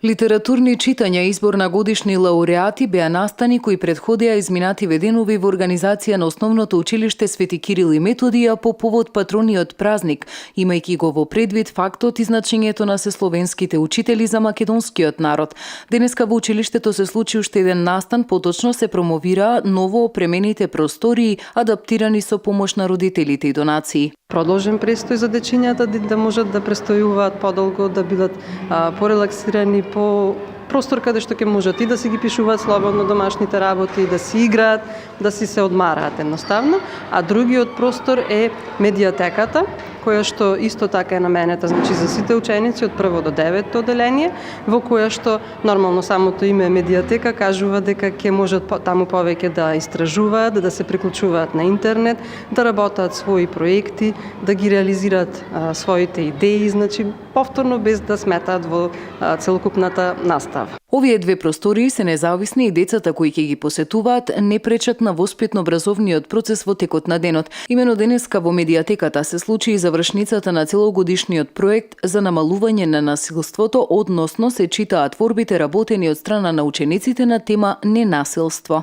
Литературни читања и избор на годишни лауреати беа настани кои претходеа изминативе денови во организација на Основното училиште Свети Кирил и Методија по повод патрониот празник, имајќи го во предвид фактот и значењето на сесловенските учители за македонскиот народ. Денеска во училиштето се случи уште еден настан, поточно се промовира ново опремените простории, адаптирани со помош на родителите и донации. Продолжен престој за дечињата да можат да престојуваат подолго, да бидат порелаксирани, по простор каде што ќе можат и да си ги пишуваат слободно домашните работи, да си играат, да си се одмараат едноставно. А другиот простор е медиатеката, која што исто така е наменета, значи за сите ученици од прво до 9 оделение, во која што нормално самото име медиатека кажува дека ќе можат таму повеќе да истражуваат, да се приклучуваат на интернет, да работат своји проекти, да ги реализираат своите идеи, значи повторно без да сметаат во целокупната настава. Овие две простории се независни и децата кои ќе ги посетуваат не пречат на воспитно-образовниот процес во текот на денот. Имено денеска во медиатеката се случи и завршницата на целогодишниот проект за намалување на насилството, односно се читаат творбите работени од страна на учениците на тема ненасилство.